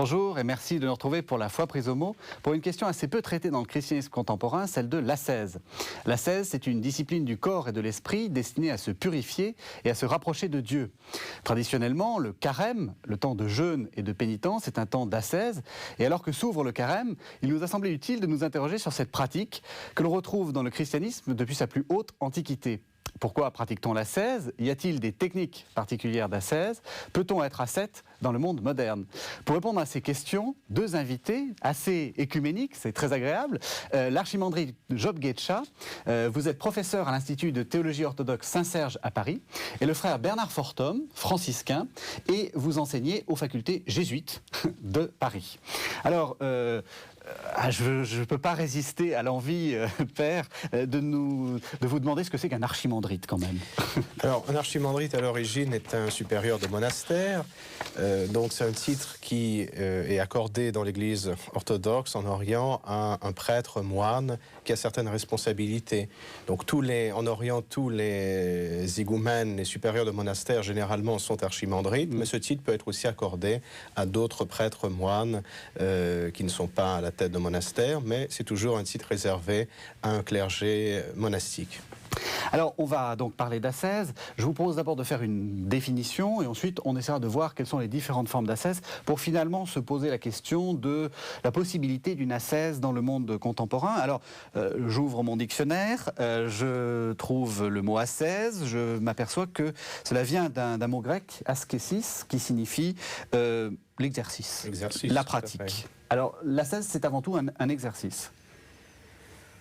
Bonjour et merci de nous retrouver pour la foi prise au mot, pour une question assez peu traitée dans le christianisme contemporain, celle de l'ascèse. L'ascèse, c'est une discipline du corps et de l'esprit destinée à se purifier et à se rapprocher de Dieu. Traditionnellement, le carême, le temps de jeûne et de pénitence, est un temps d'ascèse. Et alors que s'ouvre le carême, il nous a semblé utile de nous interroger sur cette pratique que l'on retrouve dans le christianisme depuis sa plus haute antiquité. Pourquoi pratique-t-on l'ascèse? Y a-t-il des techniques particulières d'ascèse? Peut-on être ascète dans le monde moderne? Pour répondre à ces questions, deux invités assez écuméniques, c'est très agréable. L'archimandrite Job Guetcha, vous êtes professeur à l'Institut de théologie orthodoxe Saint-Serge à Paris, et le frère Bernard Fortum, franciscain, et vous enseignez aux facultés jésuites de Paris. Alors, je ne peux pas résister à l'envie, Père, de vous demander ce que c'est qu'un archimandrite quand même. Alors, un archimandrite à l'origine est un supérieur de monastère. Donc c'est un titre qui est accordé dans l'Église orthodoxe en Orient à un prêtre moine qui a certaines responsabilités. Donc en Orient, tous les higoumènes, les supérieurs de monastère généralement sont archimandrites, mais ce titre peut être aussi accordé à d'autres prêtres moines qui ne sont pas à la tête de monastère, mais c'est toujours un titre réservé à un clergé monastique. Alors, on va donc parler d'ascèse. Je vous propose d'abord de faire une définition et ensuite on essaiera de voir quelles sont les différentes formes d'ascèse pour finalement se poser la question de la possibilité d'une ascèse dans le monde contemporain. Alors, j'ouvre mon dictionnaire, je trouve le mot ascèse, je m'aperçois que cela vient d'un mot grec, askesis, qui signifie l'exercice, la pratique. Alors, l'ascèse, c'est avant tout un exercice.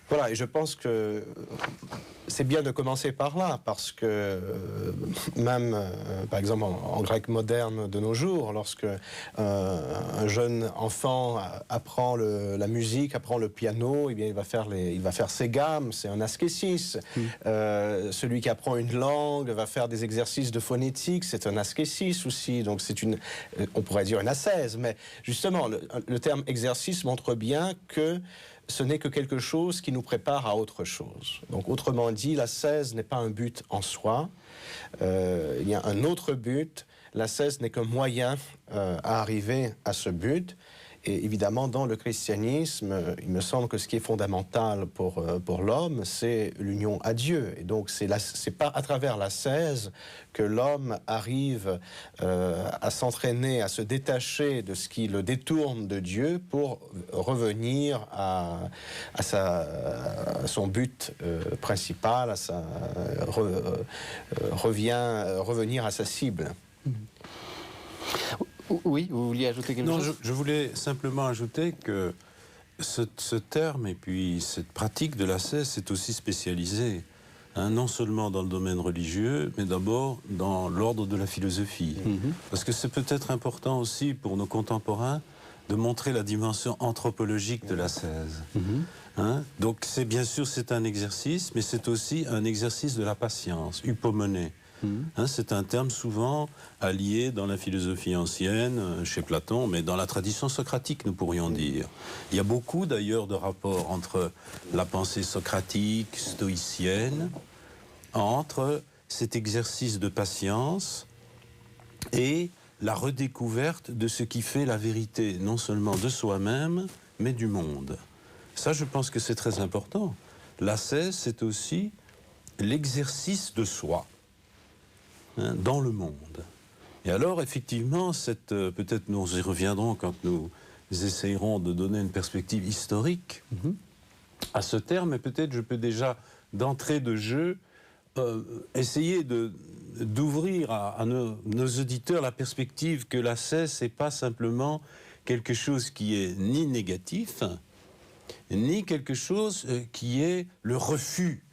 Voilà, et je pense que c'est bien de commencer par là, parce que même, par exemple, en grec moderne de nos jours, lorsque un jeune enfant apprend la musique, apprend le piano, eh bien, il va faire ses gammes, c'est un askésis. Celui qui apprend une langue va faire des exercices de phonétique, c'est un askésis aussi. Donc c'est on pourrait dire une ascèse, mais justement, le terme exercice montre bien que ce n'est que quelque chose qui nous prépare à autre chose. Donc, autrement dit, l'ascèse n'est pas un but en soi. Il y a un autre but. L'ascèse n'est qu'un moyen à arriver à ce but. Et évidemment, dans le christianisme, il me semble que ce qui est fondamental pour l'homme, c'est l'union à Dieu. Et donc, c'est pas à travers l'ascèse que l'homme arrive à s'entraîner, à se détacher de ce qui le détourne de Dieu pour revenir à son but principal, revenir à sa cible. Oui, vous vouliez ajouter quelque chose? Non, je voulais simplement ajouter que ce terme et puis cette pratique de l'ascèse c'est aussi spécialisé, non seulement dans le domaine religieux, mais d'abord dans l'ordre de la philosophie. Parce que c'est peut-être important aussi pour nos contemporains de montrer la dimension anthropologique de l'ascèse. Donc bien sûr c'est un exercice, mais c'est aussi un exercice de la patience, hypomonée. C'est un terme souvent allié dans la philosophie ancienne, chez Platon, mais dans la tradition socratique, nous pourrions dire. Il y a beaucoup d'ailleurs de rapports entre la pensée socratique, stoïcienne, entre cet exercice de patience et la redécouverte de ce qui fait la vérité, non seulement de soi-même, mais du monde. Ça, je pense que c'est très important. L'ascèse, c'est aussi l'exercice de soi dans le monde. Et alors, effectivement, peut-être nous y reviendrons quand nous essayerons de donner une perspective historique à ce terme, et peut-être je peux déjà, d'entrée de jeu, essayer d'ouvrir à nos auditeurs la perspective que l'ascèse, c'est pas simplement quelque chose qui est ni négatif, ni quelque chose qui est le refus.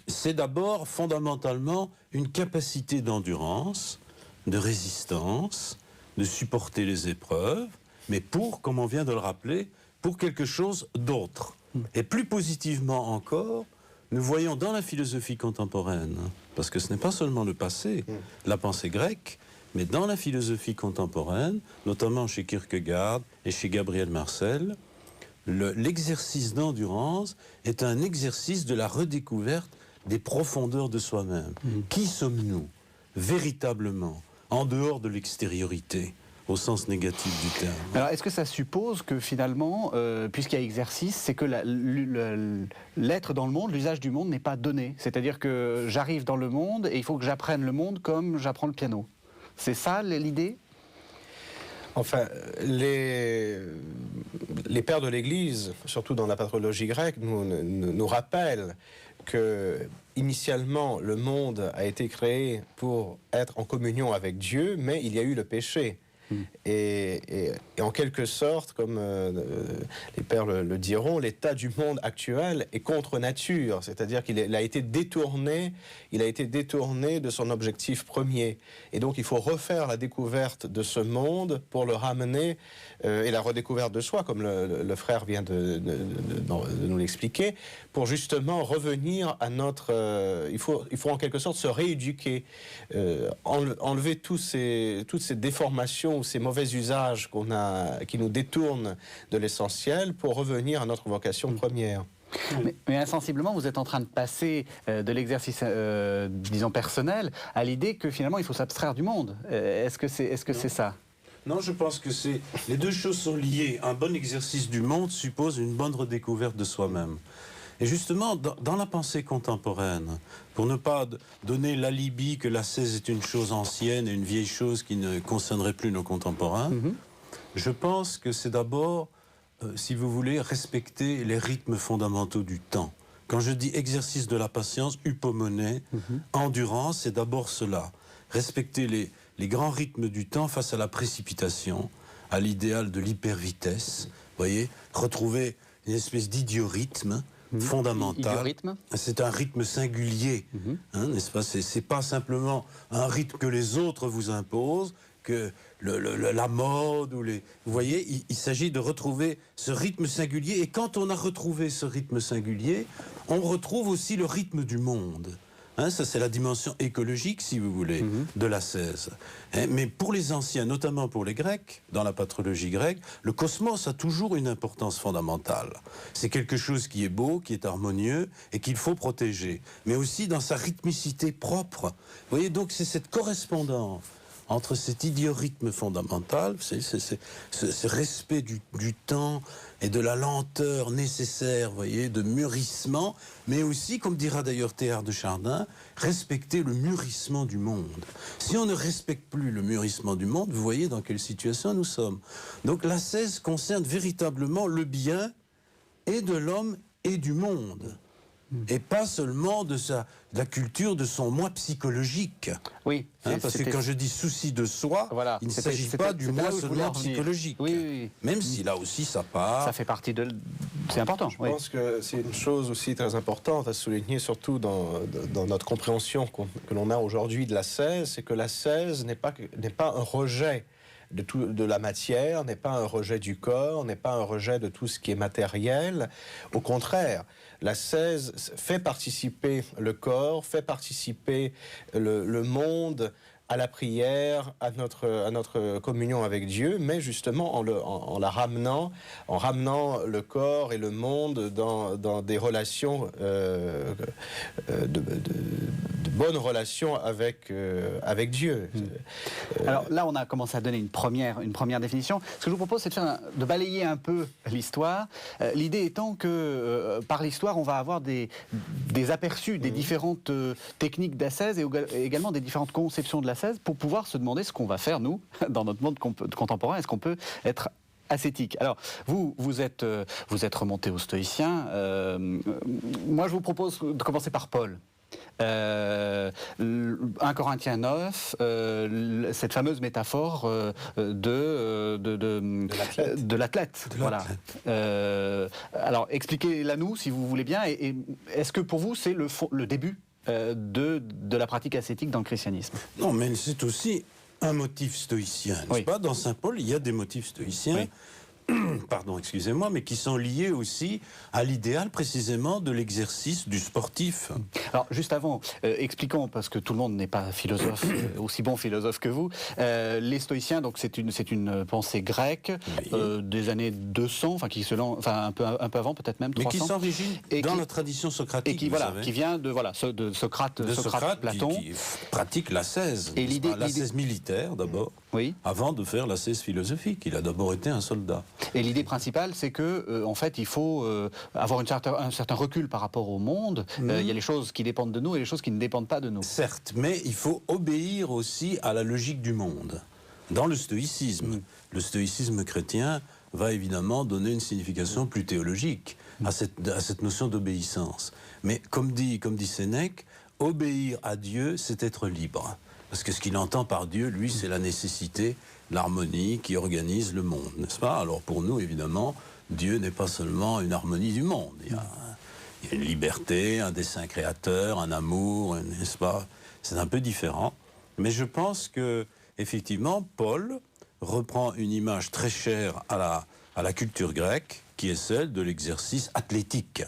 C'est d'abord fondamentalement une capacité d'endurance, de résistance, de supporter les épreuves, mais comme on vient de le rappeler, pour quelque chose d'autre. Et plus positivement encore, nous voyons dans la philosophie contemporaine, parce que ce n'est pas seulement le passé, la pensée grecque, mais dans la philosophie contemporaine, notamment chez Kierkegaard et chez Gabriel Marcel, l'exercice d'endurance est un exercice de la redécouverte des profondeurs de soi-même. Qui sommes-nous, véritablement, en dehors de l'extériorité, au sens négatif du terme. Alors, est-ce que ça suppose que finalement, puisqu'il y a exercice, c'est que l'être dans le monde, l'usage du monde n'est pas donné? C'est-à-dire que j'arrive dans le monde et il faut que j'apprenne le monde comme j'apprends le piano. C'est ça l'idée? Enfin, les pères de l'Église, surtout dans la patrologie grecque, nous rappellent que initialement le monde a été créé pour être en communion avec Dieu, mais il y a eu le péché. Et en quelque sorte, comme les pères le diront, l'état du monde actuel est contre nature, c'est-à-dire qu'il a été détourné de son objectif premier. Et donc il faut refaire la découverte de ce monde pour le ramener, et la redécouverte de soi, comme le frère vient de nous l'expliquer, pour justement revenir à notre... il faut en quelque sorte se rééduquer, enlever toutes ces déformations, ces mauvais usages qui nous détournent de l'essentiel pour revenir à notre vocation première. Mais insensiblement, vous êtes en train de passer de l'exercice, disons, personnel à l'idée que finalement il faut s'abstraire du monde. Est-ce que c'est ça? Non, je pense que les deux choses sont liées. Un bon exercice du monde suppose une bonne redécouverte de soi-même. Et justement, dans la pensée contemporaine, pour ne pas donner l'alibi que l'ascèse est une chose ancienne et une vieille chose qui ne concernerait plus nos contemporains, je pense que c'est d'abord, si vous voulez, respecter les rythmes fondamentaux du temps. Quand je dis exercice de la patience, hypomonée, endurance, c'est d'abord cela. Respecter les grands rythmes du temps face à la précipitation, à l'idéal de l'hypervitesse, voyez, retrouver une espèce d'idiorythme fondamental. C'est un rythme singulier, n'est-ce pas? C'est pas simplement un rythme que les autres vous imposent, que la mode ou vous voyez, il s'agit de retrouver ce rythme singulier. Et quand on a retrouvé ce rythme singulier, on retrouve aussi le rythme du monde. Ça, c'est la dimension écologique, si vous voulez, de l'ascèse. Mais pour les anciens, notamment pour les Grecs, dans la patrologie grecque, le cosmos a toujours une importance fondamentale. C'est quelque chose qui est beau, qui est harmonieux et qu'il faut protéger. Mais aussi dans sa rythmicité propre. Vous voyez, donc c'est cette correspondance entre cet idiorythme fondamental, ce respect du temps et de la lenteur nécessaire, voyez, de mûrissement, mais aussi, comme dira d'ailleurs Théard de Chardin, respecter le mûrissement du monde. Si on ne respecte plus le mûrissement du monde, vous voyez dans quelle situation nous sommes. Donc l'ascèse concerne véritablement le bien et de l'homme et du monde. Et pas seulement de la culture de son moi psychologique. Oui. Parce que quand je dis souci de soi, voilà, il ne s'agit pas du moi seulement psychologique. Oui. Même si là aussi ça part. Ça fait partie de... C'est important. Je pense que c'est une chose aussi très importante à souligner, surtout dans notre compréhension que l'on a aujourd'hui de l'ascèse, c'est que l'ascèse n'est pas un rejet de la matière, n'est pas un rejet du corps, n'est pas un rejet de tout ce qui est matériel. Au contraire, l'ascèse fait participer le corps, fait participer le monde à la prière, à notre communion avec Dieu, mais justement en ramenant le corps et le monde dans des relations, de bonnes relations avec Dieu. Alors là, on a commencé à donner une première définition. Ce que je vous propose, c'est de balayer un peu l'histoire. L'idée étant que par l'histoire, on va avoir des aperçus des différentes techniques d'ascèse et également des différentes conceptions de l'ascèse pour pouvoir se demander ce qu'on va faire, nous, dans notre monde contemporain. Est-ce qu'on peut être ascétique? Alors, vous êtes remonté aux stoïciens. Moi, je vous propose de commencer par Paul. 1 Corinthiens 9, cette fameuse métaphore de l'athlète. Voilà. Alors, expliquez-la nous, si vous voulez bien. Et est-ce que pour vous, c'est le début de la pratique ascétique dans le christianisme? Non, mais c'est aussi un motif stoïcien, n'est-ce pas? Dans saint Paul, il y a des motifs stoïciens. Pardon, excusez-moi, mais qui sont liés aussi à l'idéal précisément de l'exercice du sportif. Alors juste avant, expliquons, parce que tout le monde n'est pas philosophe, aussi bon philosophe que vous, les stoïciens, donc c'est une pensée grecque, des années 200, enfin un peu avant, peut-être même 300. Mais qui s'origine dans la tradition socratique, et qui vient de Socrate, Platon. Qui pratique l'ascèse, et l'ascèse militaire d'abord. Oui. avant de faire l'ascèse philosophique. Il a d'abord été un soldat. Et l'idée principale, c'est que, en fait, il faut avoir un certain recul par rapport au monde. Il y a les choses qui dépendent de nous et les choses qui ne dépendent pas de nous. Certes, mais il faut obéir aussi à la logique du monde. Dans le stoïcisme chrétien va évidemment donner une signification plus théologique à cette notion d'obéissance. Mais comme dit Sénèque, obéir à Dieu, c'est être libre. Parce que ce qu'il entend par Dieu, lui, c'est la nécessité, l'harmonie qui organise le monde, n'est-ce pas? Alors pour nous, évidemment, Dieu n'est pas seulement une harmonie du monde. Il y a une liberté, un dessein créateur, un amour, n'est-ce pas? C'est un peu différent. Mais je pense que, effectivement, Paul reprend une image très chère à la culture grecque, qui est celle de l'exercice athlétique.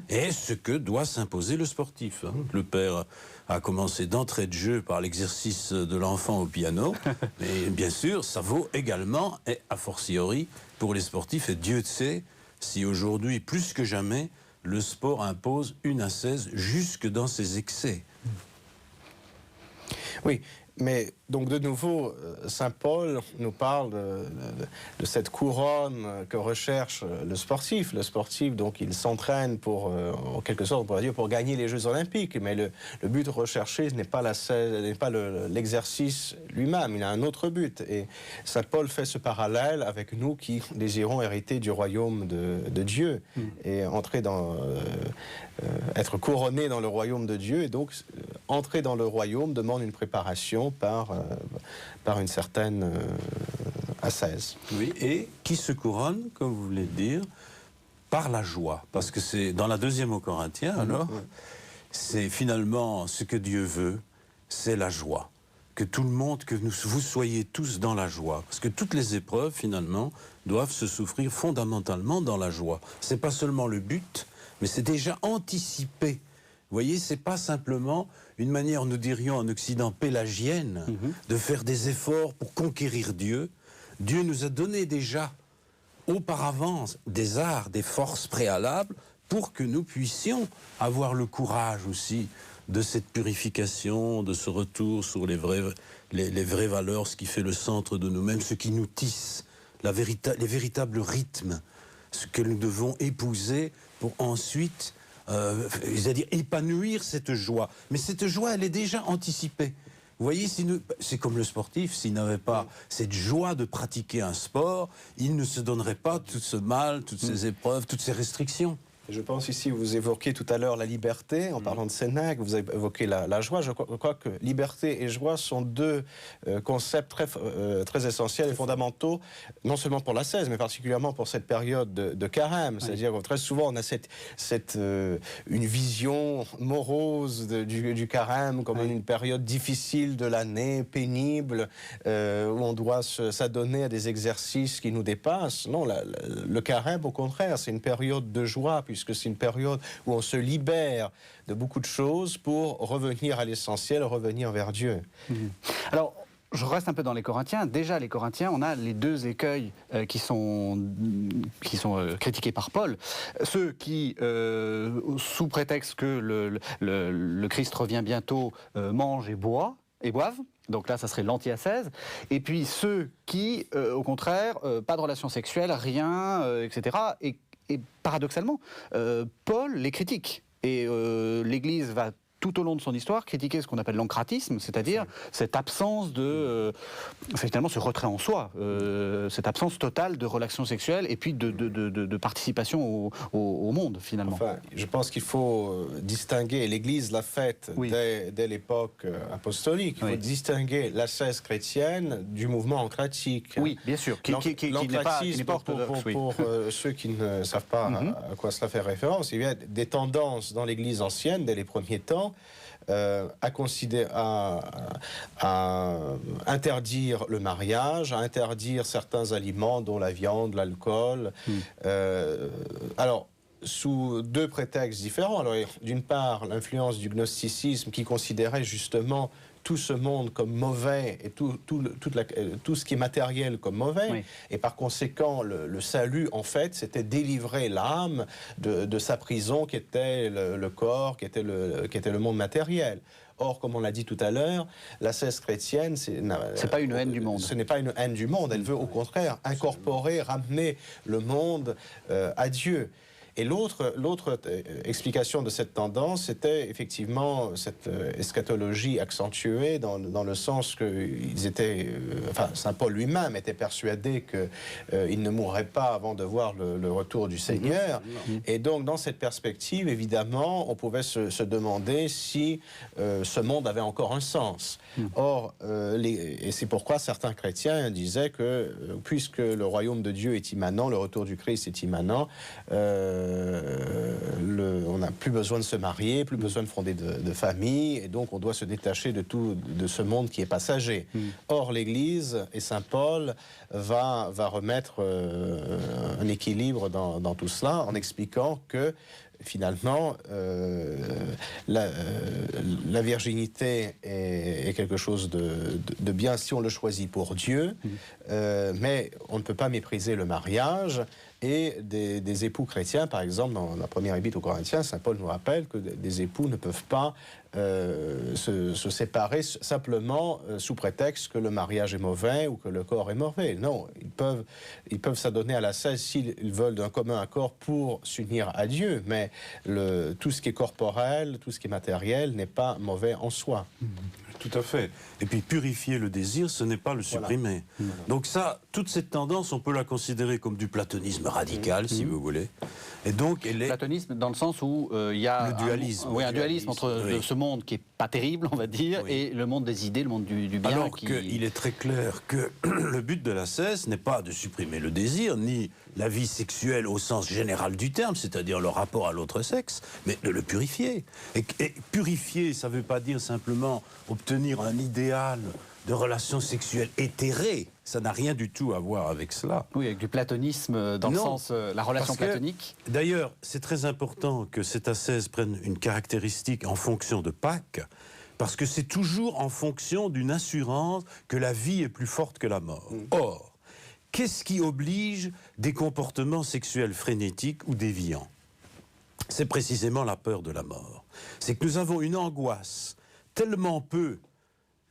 Et ce que doit s'imposer le sportif. Le père a commencé d'entrée de jeu par l'exercice de l'enfant au piano, mais bien sûr, ça vaut également, et a fortiori, pour les sportifs. Et Dieu sait si aujourd'hui, plus que jamais, le sport impose une ascèse jusque dans ses excès. Oui, mais donc de nouveau, saint Paul nous parle de cette couronne que recherche le sportif. Le sportif, donc, il s'entraîne pour, en quelque sorte, on pourrait dire, pour gagner les Jeux Olympiques. Mais le but recherché n'est pas l'exercice lui-même, il a un autre but. Et saint Paul fait ce parallèle avec nous qui désirons hériter du royaume de Dieu et entrer dans... être couronné dans le royaume de Dieu, et donc entrer dans le royaume demande une préparation par une certaine ascèse. Oui, et qui se couronne, comme vous voulez dire, par la joie. Parce que c'est dans la deuxième aux Corinthiens, alors, c'est finalement ce que Dieu veut, c'est la joie. Que tout le monde, que vous soyez tous dans la joie. Parce que toutes les épreuves, finalement, doivent se souffrir fondamentalement dans la joie. C'est pas seulement le but, mais c'est déjà anticipé. Vous voyez, c'est pas simplement une manière, nous dirions en Occident, pélagienne, de faire des efforts pour conquérir Dieu. Dieu nous a donné déjà, auparavant, des arts, des forces préalables, pour que nous puissions avoir le courage aussi de cette purification, de ce retour sur les vraies valeurs, ce qui fait le centre de nous-mêmes, ce qui nous tisse, les véritables rythmes, ce que nous devons épouser pour ensuite, c'est-à-dire épanouir cette joie. Mais cette joie, elle est déjà anticipée. Vous voyez, c'est comme le sportif, s'il n'avait pas cette joie de pratiquer un sport, il ne se donnerait pas tout ce mal, toutes ces épreuves, toutes ces restrictions. Je pense ici, vous évoquiez tout à l'heure la liberté, en parlant de Sénèque, vous avez évoqué la joie. Je crois que liberté et joie sont deux concepts très essentiels et fondamentaux, non seulement pour l'ascèse, mais particulièrement pour cette période de carême. C'est-à-dire que très souvent, on a une vision morose du carême comme une période difficile de l'année, pénible, où on doit s'adonner à des exercices qui nous dépassent. Non, le carême, au contraire, c'est une période de joie, puisque c'est une période où on se libère de beaucoup de choses pour revenir à l'essentiel, revenir vers Dieu. Alors, je reste un peu dans les Corinthiens. Déjà, les Corinthiens, on a les deux écueils qui sont critiqués par Paul. Ceux qui, sous prétexte que le Christ revient bientôt, mangent et boivent. Donc là, ça serait l'anti-ascèse. Et puis ceux qui, au contraire, pas de relations sexuelles, rien, etc. Et paradoxalement, Paul les critique. Et l'Église va tout au long de son histoire critiquer ce qu'on appelle l'encratisme, c'est-à-dire cette absence de, finalement, ce retrait en soi, cette absence totale de relations sexuelles et puis de participation au monde, finalement. Enfin, je pense qu'il faut distinguer, l'Église l'a fait dès l'époque apostolique, il faut distinguer l'ascèse chrétienne du mouvement encratique. Oui, bien sûr, qui n'est pas orthodoxe. Pour ceux qui ne savent pas à quoi cela fait référence, il y a des tendances dans l'Église ancienne, dès les premiers temps, à interdire le mariage, à interdire certains aliments, dont la viande, l'alcool. Alors, sous deux prétextes différents. Alors, d'une part, l'influence du gnosticisme qui considérait justement tout ce monde comme mauvais et tout ce qui est matériel comme mauvais. Oui. Et par conséquent, le salut, en fait, c'était délivrer l'âme de sa prison qui était le corps, qui était le monde matériel. Or, comme on l'a dit tout à l'heure, l'ascèse chrétienne, c'est pas une haine du monde. Ce n'est pas une haine du monde. Elle veut au contraire incorporer, ramener le monde à Dieu. Et l'autre explication de cette tendance, c'était effectivement cette eschatologie accentuée dans le sens qu'ils étaient, Saint Paul lui-même était persuadé qu'il ne mourrait pas avant de voir le retour du Seigneur. Et donc, dans cette perspective, évidemment, on pouvait se demander si ce monde avait encore un sens. Or, et c'est pourquoi certains chrétiens disaient que, puisque le royaume de Dieu est immanent, le retour du Christ est immanent, on n'a plus besoin de se marier, plus besoin de fonder de famille, et donc on doit se détacher de ce monde qui est passager. Or, l'Église et Saint Paul va remettre un équilibre dans tout cela en expliquant que finalement, la virginité est quelque chose de bien si on le choisit pour Dieu, mais on ne peut pas mépriser le mariage. Et des époux chrétiens, par exemple, dans la première épître aux Corinthiens, saint Paul nous rappelle que des époux ne peuvent pas se séparer simplement sous prétexte que le mariage est mauvais ou que le corps est mauvais. Non, ils peuvent s'adonner à l'ascèse s'ils veulent d'un commun accord pour s'unir à Dieu, mais tout ce qui est corporel, tout ce qui est matériel n'est pas mauvais en soi. Tout à fait. Et puis purifier le désir, ce n'est pas le supprimer. Voilà. Donc ça, toute cette tendance, on peut la considérer comme du platonisme radical, si vous voulez. Et donc, platonisme dans le sens où il y a le dualisme. un dualisme entre ce monde qui est pas terrible, on va dire, et le monde des idées, le monde du bien. Alors qu'il est très clair que le but de l'ascèse n'est pas de supprimer le désir, ni la vie sexuelle au sens général du terme, c'est-à-dire le rapport à l'autre sexe, mais de le purifier. Et purifier, ça ne veut pas dire simplement obtenir un idéal de relations sexuelles éthérées. Ça n'a rien du tout à voir avec cela. Oui, avec du platonisme dans le sens la relation platonique. D'ailleurs, c'est très important que cette ascèse prenne une caractéristique en fonction de Pâques, parce que c'est toujours en fonction d'une assurance que la vie est plus forte que la mort. Or, qu'est-ce qui oblige des comportements sexuels frénétiques ou déviants? C'est précisément la peur de la mort. C'est que nous avons une angoisse tellement peu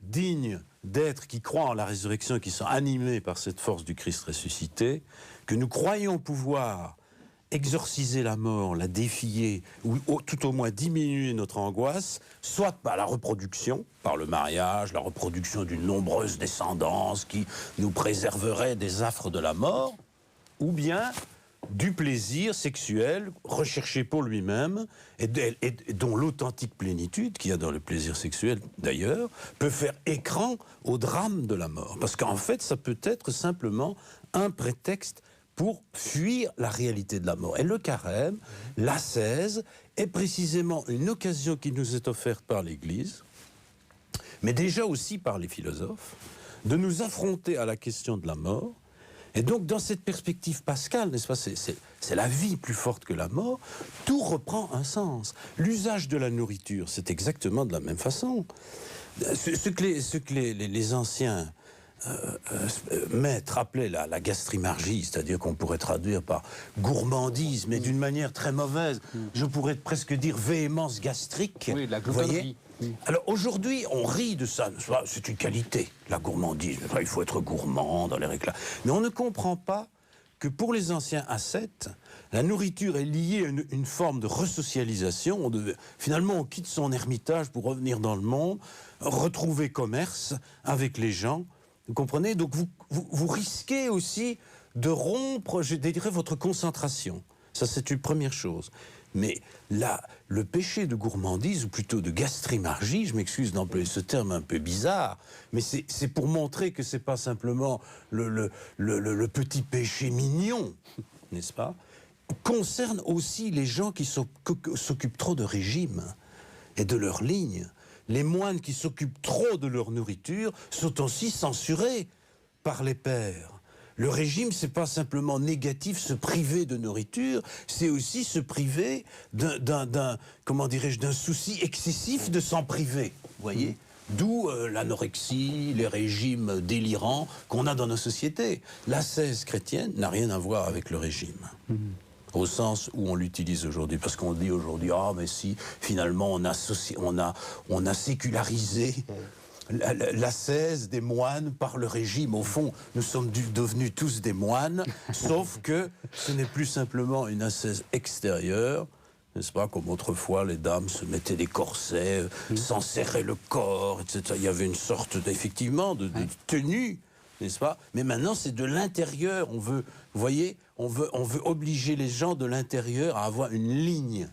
digne d'êtres qui croient en la résurrection, qui sont animés par cette force du Christ ressuscité, que nous croyons pouvoir exorciser la mort, la défier, ou tout au moins diminuer notre angoisse, soit par la reproduction, par le mariage, la reproduction d'une nombreuse descendance qui nous préserverait des affres de la mort, ou bien du plaisir sexuel recherché pour lui-même et dont l'authentique plénitude qu'il y a dans le plaisir sexuel d'ailleurs peut faire écran au drame de la mort. Parce qu'en fait, ça peut être simplement un prétexte pour fuir la réalité de la mort. Et le carême, l'ascèse, est précisément une occasion qui nous est offerte par l'Église, mais déjà aussi par les philosophes, de nous affronter à la question de la mort. Et donc, dans cette perspective pascale, n'est-ce pas, c'est la vie plus forte que la mort, tout reprend un sens. L'usage de la nourriture, c'est exactement de la même façon. Ce que les anciens maîtres appelaient la gastrimargie, c'est-à-dire qu'on pourrait traduire par gourmandise, mais d'une manière très mauvaise. Je pourrais presque dire véhémence gastrique. Oui, de la gloutonnerie. Alors aujourd'hui, on rit de ça. C'est une qualité, la gourmandise. Il faut être gourmand dans les réclames. Mais on ne comprend pas que pour les anciens ascètes, la nourriture est liée à une forme de resocialisation. Finalement, on quitte son ermitage pour revenir dans le monde, retrouver commerce avec les gens. Vous comprenez? Donc vous risquez aussi de rompre, je dirais, votre concentration. Ça, c'est une première chose. Mais là, le péché de gourmandise, ou plutôt de gastrimargie, je m'excuse d'employer ce terme un peu bizarre, mais c'est pour montrer que c'est pas simplement le petit péché mignon, n'est-ce pas, concerne aussi les gens qui s'occupent trop de régime et de leur ligne. Les moines qui s'occupent trop de leur nourriture sont aussi censurés par les pères. Le régime, c'est pas simplement négatif, se priver de nourriture, c'est aussi se priver d'un souci excessif de s'en priver, vous voyez ? D'où l'anorexie, les régimes délirants qu'on a dans nos sociétés. L'ascèse chrétienne n'a rien à voir avec le régime. au sens où on l'utilise aujourd'hui. Parce qu'on dit aujourd'hui, ah mais si, finalement on a sécularisé l'ascèse des moines par le régime. Au fond, nous sommes devenus tous des moines, sauf que ce n'est plus simplement une ascèse extérieure, n'est-ce pas, comme autrefois les dames se mettaient des corsets, s'enserraient le corps, etc. Il y avait une sorte effectivement de tenue, n'est-ce pas? Mais maintenant c'est de l'intérieur. On veut, vous voyez, on veut obliger les gens de l'intérieur à avoir une ligne.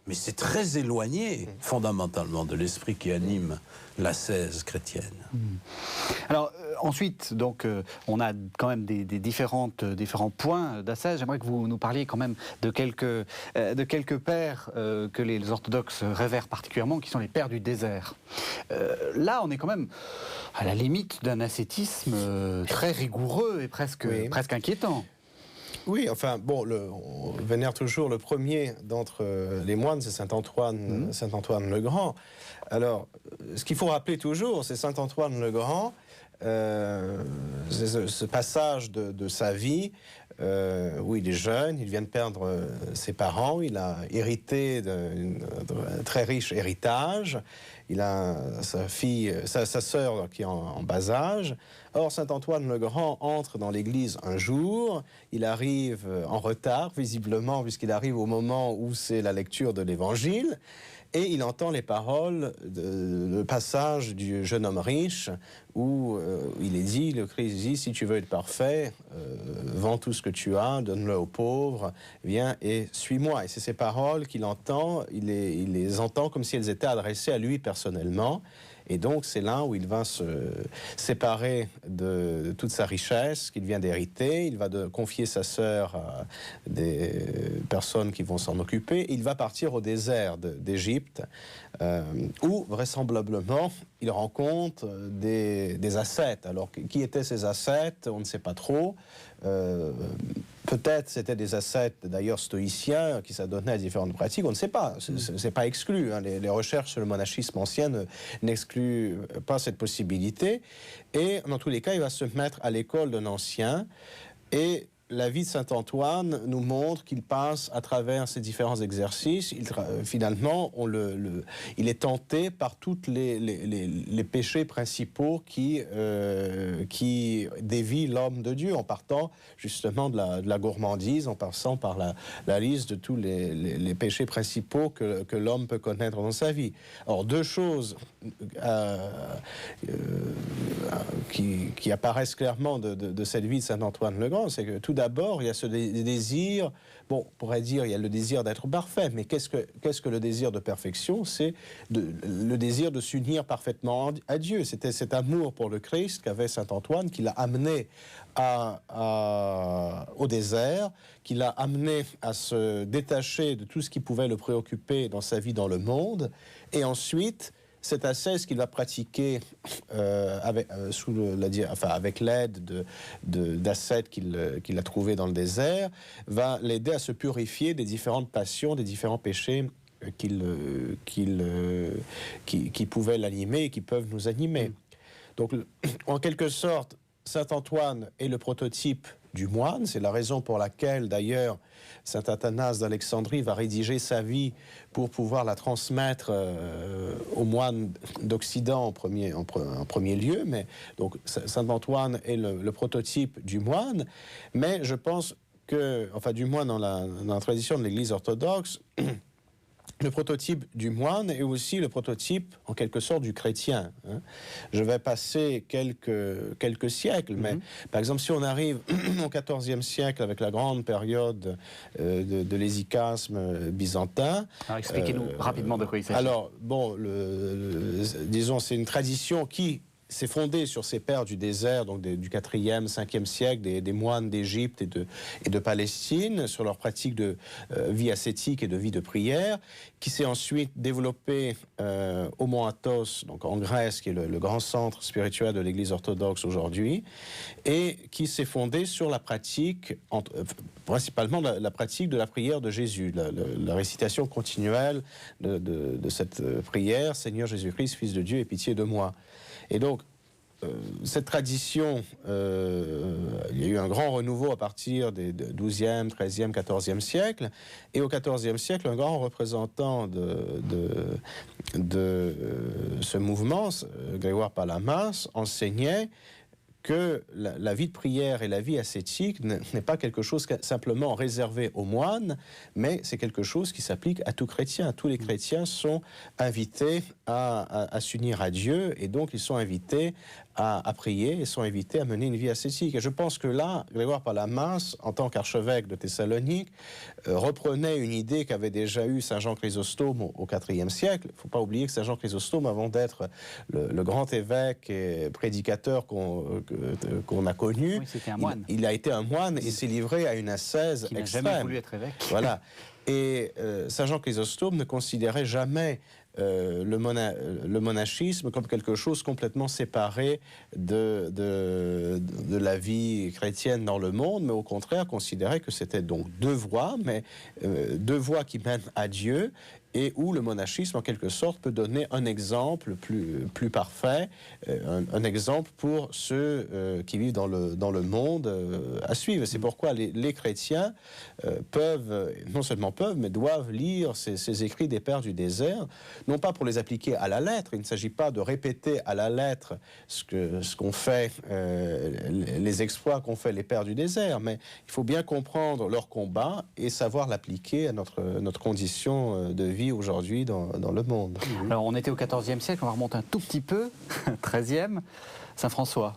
Mais c'est très éloigné fondamentalement de l'esprit qui anime l'ascèse chrétienne. Alors ensuite, donc, on a quand même des différents points d'ascèse. J'aimerais que vous nous parliez quand même de quelques pères que les orthodoxes révèrent particulièrement, qui sont les pères du désert. Là, on est quand même à la limite d'un ascétisme très rigoureux et presque inquiétant. Oui, enfin, bon, on vénère toujours le premier d'entre les moines, c'est Saint-Antoine le Grand. Alors, ce qu'il faut rappeler toujours, c'est Saint-Antoine le Grand, ce passage de sa vie où il est jeune, il vient de perdre ses parents, il a hérité d'un très riche héritage, il a sa sœur qui est en bas âge. Or, Saint-Antoine le Grand entre dans l'église un jour, il arrive en retard, visiblement, puisqu'il arrive au moment où c'est la lecture de l'Évangile, et il entend les paroles, le passage du jeune homme riche, où il est dit, le Christ dit, si tu veux être parfait, vends tout ce que tu as, donne-le aux pauvres, viens et suis-moi. Et c'est ces paroles qu'il entend, il les entend comme si elles étaient adressées à lui personnellement. Et donc, c'est là où il va se séparer de toute sa richesse qu'il vient d'hériter. Il va confier sa sœur à des personnes qui vont s'en occuper. Il va partir au désert d'Égypte, où, vraisemblablement, il rencontre des ascètes. Alors, qui étaient ces ascètes? On ne sait pas trop. Peut-être c'était des ascètes d'ailleurs stoïciens qui s'adonnaient à différentes pratiques, on ne sait pas, c'est pas exclu, hein. Les recherches sur le monachisme ancien n'excluent pas cette possibilité, et dans tous les cas il va se mettre à l'école d'un ancien, et la vie de Saint-Antoine nous montre qu'il passe à travers ces différents exercices. Finalement, il est tenté par tous les péchés principaux qui dévient l'homme de Dieu, en partant justement de la gourmandise, en passant par la liste de tous les péchés principaux que l'homme peut connaître dans sa vie. Or, deux choses qui apparaissent clairement de cette vie de Saint-Antoine le Grand, c'est que tout d'abord, il y a ce désir, bon, on pourrait dire, il y a le désir d'être parfait, mais qu'est-ce que le désir de perfection? C'est le désir de s'unir parfaitement à Dieu. C'était cet amour pour le Christ qu'avait Saint-Antoine qui l'a amené au désert, qui l'a amené à se détacher de tout ce qui pouvait le préoccuper dans sa vie dans le monde, et ensuite, cette ascèse qu'il va pratiquer avec l'aide d'ascètes qu'il a trouvées dans le désert, va l'aider à se purifier des différentes passions, des différents péchés qui pouvaient l'animer et qui peuvent nous animer. Donc, en quelque sorte, Saint-Antoine est le prototype du moine. C'est la raison pour laquelle, d'ailleurs, Saint Athanase d'Alexandrie va rédiger sa vie pour pouvoir la transmettre aux moines d'Occident en premier lieu. Mais donc Saint Antoine est le prototype du moine. Mais je pense que, enfin du moins dans la tradition de l'Église orthodoxe, le prototype du moine est aussi le prototype, en quelque sorte, du chrétien. Hein. Je vais passer quelques siècles, mais par exemple, si on arrive au XIVe siècle avec la grande période de l'hésychasme byzantin... Alors, expliquez-nous rapidement de quoi il s'agit. Alors, bon, disons, c'est une tradition qui s'est fondée sur ces pères du désert, donc du 4e, 5e siècle, des moines d'Égypte et de Palestine, sur leur pratique de vie ascétique et de vie de prière, qui s'est ensuite développée au Mont Athos, donc en Grèce, qui est le grand centre spirituel de l'Église orthodoxe aujourd'hui, et qui s'est fondée sur la pratique, principalement la pratique de la prière de Jésus, la récitation continuelle de cette prière, « Seigneur Jésus-Christ, Fils de Dieu, aie pitié de moi ». Et donc, cette tradition, il y a eu un grand renouveau à partir des 12e, 13e, 14e siècle. Et au 14e siècle, un grand représentant de ce mouvement, Grégoire Palamas, enseignait que la vie de prière et la vie ascétique n'est pas quelque chose simplement réservé aux moines, mais c'est quelque chose qui s'applique à tout chrétien. Tous les chrétiens sont invités à s'unir à Dieu, et donc ils sont invités à prier, et sont invités à mener une vie ascétique. Et je pense que là, Grégoire Palamas, en tant qu'archevêque de Thessalonique, reprenait une idée qu'avait déjà eue Saint Jean Chrysostome au IVe siècle. Il ne faut pas oublier que Saint Jean Chrysostome, avant d'être le grand évêque et prédicateur qu'on a connu, oui, c'était un moine. Il a été un moine et s'est livré à une ascèse qui n'a extrême. jamais voulu être évêque. Voilà. Et Saint Jean Chrysostome ne considérait jamais le monachisme comme quelque chose complètement séparé de la vie chrétienne dans le monde, mais au contraire considérait que c'était donc deux voies, mais deux voies qui mènent à Dieu, et où le monachisme, en quelque sorte, peut donner un exemple plus parfait, un exemple pour ceux qui vivent dans le monde à suivre. C'est pourquoi les chrétiens peuvent, non seulement peuvent, mais doivent lire ces écrits des Pères du désert, non pas pour les appliquer à la lettre. Il ne s'agit pas de répéter à la lettre ce qu'ont fait, les exploits qu'ont fait les Pères du désert, mais il faut bien comprendre leur combat et savoir l'appliquer à notre condition de vie aujourd'hui dans le monde. Alors on était au XIVe siècle, on va remonter un tout petit peu, XIIIe, Saint François.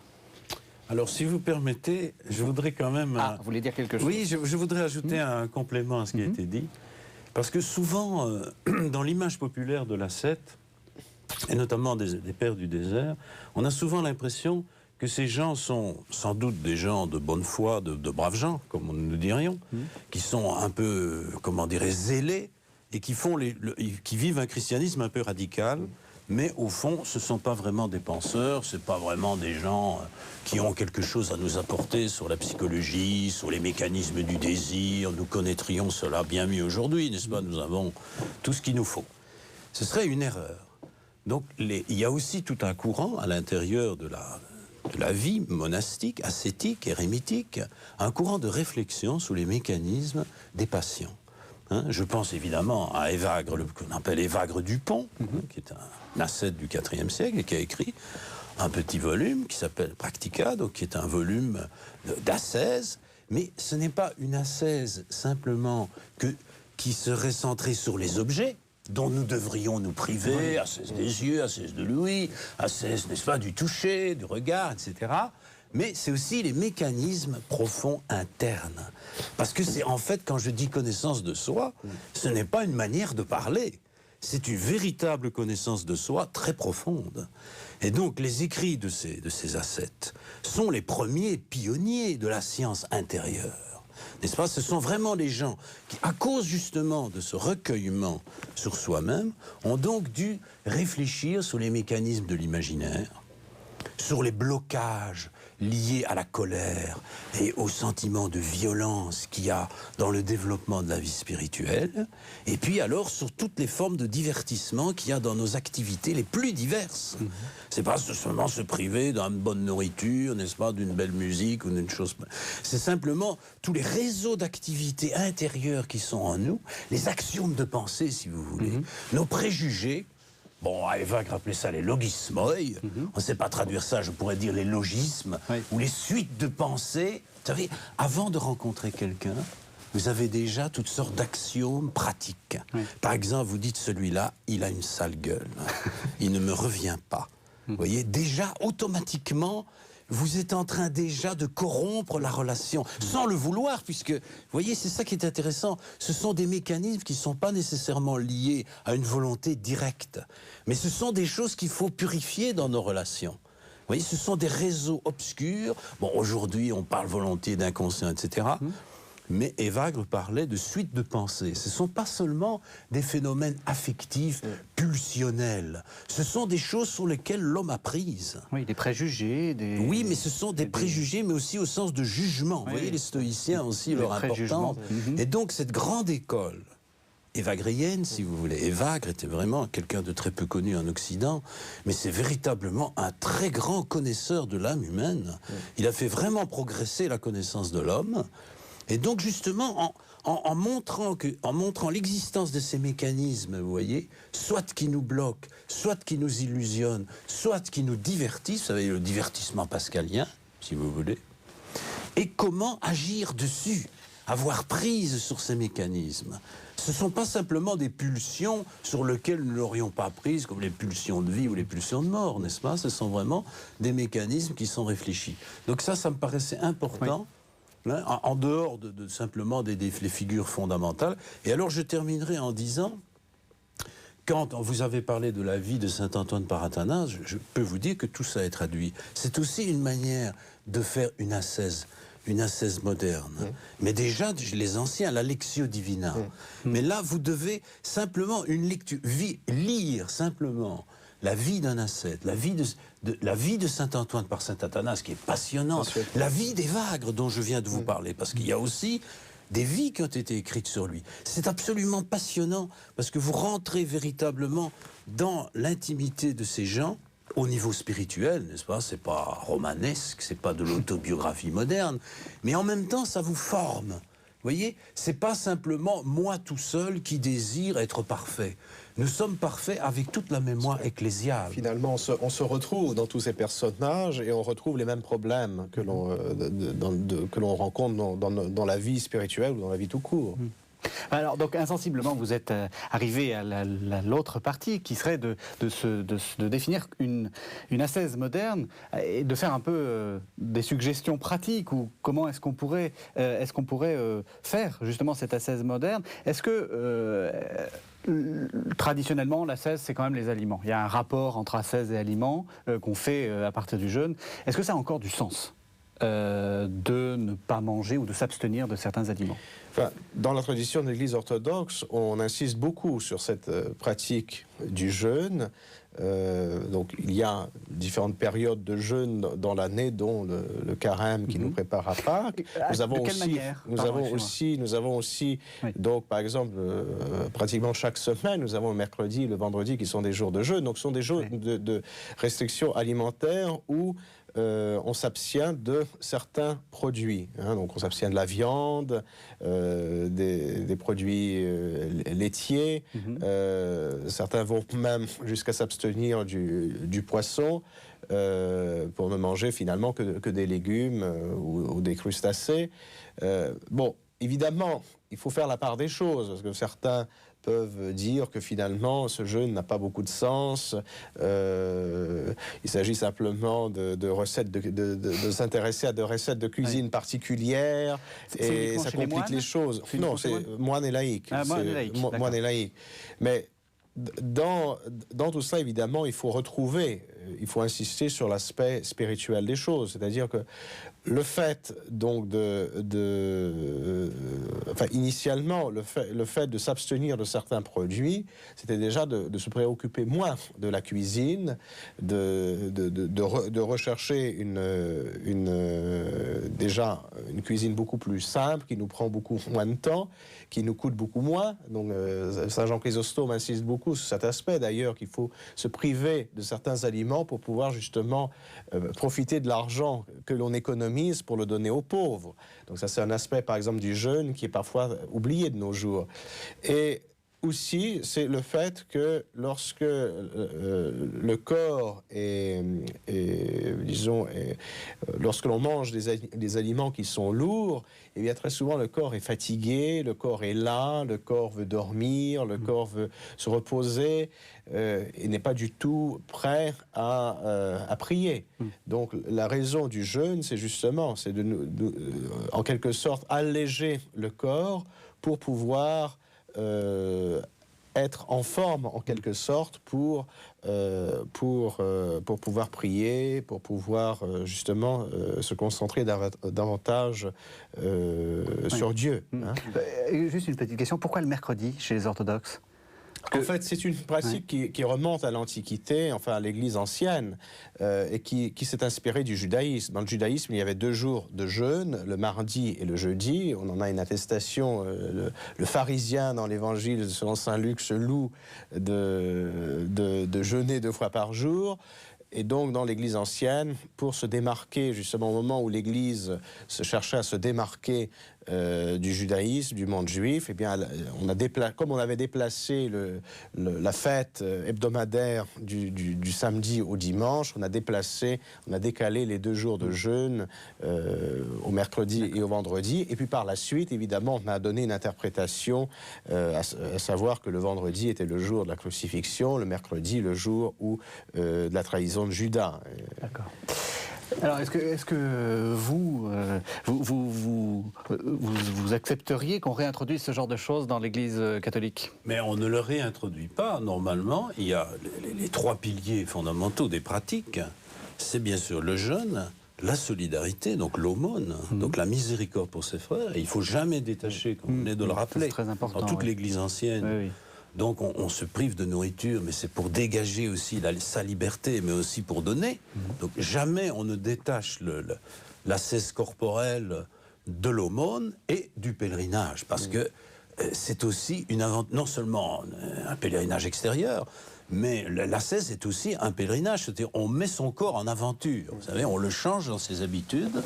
Alors, si vous permettez, je voudrais quand même... Vous voulez dire quelque chose? Oui, je voudrais ajouter un complément à ce qui a été dit. Parce que souvent, dans l'image populaire de l'ascète, et notamment des Pères du désert, on a souvent l'impression que ces gens sont sans doute des gens de bonne foi, de braves gens, comme nous dirions, qui sont un peu, comment dirais, zélés, et qui vivent un christianisme un peu radical, mais au fond, ce ne sont pas vraiment des penseurs, ce ne sont pas vraiment des gens qui ont quelque chose à nous apporter sur la psychologie, sur les mécanismes du désir. Nous connaîtrions cela bien mieux aujourd'hui, n'est-ce pas? Nous avons tout ce qu'il nous faut. Ce serait une erreur. Donc, il y a aussi tout un courant à l'intérieur de la vie monastique, ascétique, érémitique, un courant de réflexion sur les mécanismes des passions. Je pense évidemment à Évagre, qu'on appelle Évagre Dupont, qui est un ascète du IVe siècle et qui a écrit un petit volume qui s'appelle Practica, donc qui est un volume d'ascèse, mais ce n'est pas une ascèse simplement qui serait centrée sur les objets, dont nous devrions nous priver, ascèse des yeux, ascèse de l'ouïe, ascèse, n'est-ce pas, du toucher, du regard, etc., mais c'est aussi les mécanismes profonds internes. Parce que c'est en fait, quand je dis connaissance de soi, ce n'est pas une manière de parler. C'est une véritable connaissance de soi très profonde. Et donc les écrits de ces ascètes sont les premiers pionniers de la science intérieure. N'est-ce pas? Ce sont vraiment les gens qui, à cause justement de ce recueillement sur soi-même, ont donc dû réfléchir sur les mécanismes de l'imaginaire, sur les blocages liés à la colère et au sentiment de violence qu'il y a dans le développement de la vie spirituelle, et puis alors sur toutes les formes de divertissement qu'il y a dans nos activités les plus diverses. C'est pas seulement se priver d'une bonne nourriture, n'est-ce pas, d'une belle musique ou d'une chose... C'est simplement tous les réseaux d'activités intérieures qui sont en nous, les axiomes de pensée, si vous voulez, nos préjugés. Bon, Évagre appelait ça les logismoi. On ne sait pas traduire ça, je pourrais dire les logismes, ou les suites de pensées. Vous savez, avant de rencontrer quelqu'un, vous avez déjà toutes sortes d'axiomes pratiques. Par exemple, vous dites, celui-là, il a une sale gueule. Il ne me revient pas. Vous voyez, déjà, automatiquement, vous êtes en train déjà de corrompre la relation, sans le vouloir, puisque, vous voyez, c'est ça qui est intéressant. Ce sont des mécanismes qui ne sont pas nécessairement liés à une volonté directe, mais ce sont des choses qu'il faut purifier dans nos relations. Vous voyez, ce sont des réseaux obscurs. Bon, aujourd'hui, on parle volontiers d'inconscient, etc., mais Évagre parlait de suite de pensées. Ce ne sont pas seulement des phénomènes affectifs, pulsionnels. Ce sont des choses sur lesquelles l'homme a prise. Oui, des préjugés. Oui, mais ce sont des préjugés, mais aussi au sens de jugement. Vous voyez, les stoïciens aussi, leur importance. Et donc, cette grande école évagrienne, si vous voulez. Évagre était vraiment quelqu'un de très peu connu en Occident, mais c'est véritablement un très grand connaisseur de l'âme humaine. Il a fait vraiment progresser la connaissance de l'homme. Et donc, justement, en montrant l'existence de ces mécanismes, vous voyez, soit qui nous bloquent, soit qui nous illusionnent, soit qui nous divertissent, vous savez, le divertissement pascalien, si vous voulez, et comment agir dessus, avoir prise sur ces mécanismes. Ce ne sont pas simplement des pulsions sur lesquelles nous n'aurions pas prise, comme les pulsions de vie ou les pulsions de mort, n'est-ce pas? Ce sont vraiment des mécanismes qui sont réfléchis. Donc ça me paraissait important, hein, en dehors de simplement les figures fondamentales. Et alors je terminerai en disant, quand vous avez parlé de la vie de saint Antoine par Athanase, je peux vous dire que tout ça est traduit. C'est aussi une manière de faire une ascèse moderne. Mais déjà, les anciens, la Lectio Divina. Mais là, vous devez simplement lire simplement la vie d'un ascète, la vie de saint Antoine par saint Athanase, qui est passionnante, la vie d'Évagre dont je viens de vous parler, parce qu'il y a aussi des vies qui ont été écrites sur lui. C'est absolument passionnant, parce que vous rentrez véritablement dans l'intimité de ces gens, au niveau spirituel, n'est-ce pas? C'est pas romanesque, c'est pas de l'autobiographie moderne, mais en même temps, ça vous forme. Vous voyez, c'est pas simplement moi tout seul qui désire être parfait. Nous sommes parfaits avec toute la mémoire ecclésiale. Finalement, on se retrouve dans tous ces personnages et on retrouve les mêmes problèmes que l'on rencontre dans la vie spirituelle ou dans la vie tout court. Alors, donc, insensiblement, vous êtes arrivé à l'autre partie, qui serait de définir une ascèse moderne et de faire un peu des suggestions pratiques, ou comment est-ce qu'on pourrait faire justement cette ascèse moderne. Est-ce que traditionnellement, l'ascèse, c'est quand même les aliments. Il y a un rapport entre ascèse et aliments qu'on fait à partir du jeûne. Est-ce que ça a encore du sens de ne pas manger ou de s'abstenir de certains aliments? Enfin, dans la tradition de l'Église orthodoxe, on insiste beaucoup sur cette pratique du jeûne. Donc, il y a différentes périodes de jeûne dans l'année, dont le carême qui nous prépare à Pâques. Nous avons aussi, oui. Donc, par exemple, pratiquement chaque semaine, nous avons le mercredi et le vendredi qui sont des jours de jeûne. Donc, ce sont des jours de restrictions alimentaires où on s'abstient de certains produits. Donc on s'abstient de la viande, des produits laitiers. Certains vont même jusqu'à s'abstenir du poisson pour ne manger finalement que des légumes ou des crustacés. Bon, évidemment, il faut faire la part des choses, parce que certains peuvent dire que finalement ce jeûne n'a pas beaucoup de sens. Il s'agit simplement de recettes, de s'intéresser à des recettes de cuisine particulières, et ça complique les choses. Non, c'est moine et laïque. Moine et laïque. Mais dans tout ça, évidemment, il faut insister sur l'aspect spirituel des choses, c'est-à-dire que le fait donc initialement, le fait de s'abstenir de certains produits, c'était déjà de se préoccuper moins de la cuisine, de rechercher déjà une cuisine beaucoup plus simple, qui nous prend beaucoup moins de temps, qui nous coûte beaucoup moins. Donc Saint Jean Chrysostome insiste beaucoup sur cet aspect, d'ailleurs, qu'il faut se priver de certains aliments pour pouvoir justement profiter de l'argent que l'on économise pour le donner aux pauvres. Donc ça, c'est un aspect, par exemple, du jeûne qui est parfois oublié de nos jours. Et aussi, c'est le fait que lorsque le corps lorsque l'on mange des aliments qui sont lourds, eh bien très souvent le corps est fatigué, le corps est las, le corps veut dormir, le corps veut se reposer et n'est pas du tout prêt à prier. Donc la raison du jeûne, c'est justement, en quelque sorte, alléger le corps pour pouvoir être en forme, en quelque sorte, pour pouvoir prier, pour pouvoir justement se concentrer davantage sur Dieu. Juste une petite question, pourquoi le mercredi chez les orthodoxes ? En fait, c'est une pratique qui remonte à l'Antiquité, enfin à l'Église ancienne, et qui s'est inspirée du judaïsme. Dans le judaïsme, il y avait 2 jours de jeûne, le mardi et le jeudi. On en a une attestation. Le pharisien dans l'Évangile selon saint Luc se loue de jeûner 2 fois par jour. Et donc, dans l'Église ancienne, pour se démarquer, justement au moment où l'Église se cherchait à se démarquer du judaïsme, du monde juif, eh bien, comme on avait déplacé la fête hebdomadaire du samedi au dimanche, on a décalé les 2 jours de jeûne au mercredi et au vendredi. Et puis par la suite, évidemment, on a donné une interprétation, à savoir que le vendredi était le jour de la crucifixion, le mercredi le jour de la trahison de Judas. D'accord. Alors, est-ce que vous accepteriez qu'on réintroduise ce genre de choses dans l'Église catholique? Mais on ne le réintroduit pas. Normalement, il y a les 3 piliers fondamentaux des pratiques. C'est bien sûr le jeûne, la solidarité, donc l'aumône, donc la miséricorde pour ses frères. Et il ne faut jamais détacher, comme vous venez de le rappeler, c'est très important, dans toute l'Église ancienne. Oui, oui. Donc on se prive de nourriture, mais c'est pour dégager aussi sa liberté, mais aussi pour donner. Donc jamais on ne détache l'ascèse corporelle de l'aumône et du pèlerinage, parce que c'est aussi non seulement un pèlerinage extérieur, mais l'ascèse est aussi un pèlerinage, c'est-à-dire on met son corps en aventure, vous savez, on le change dans ses habitudes,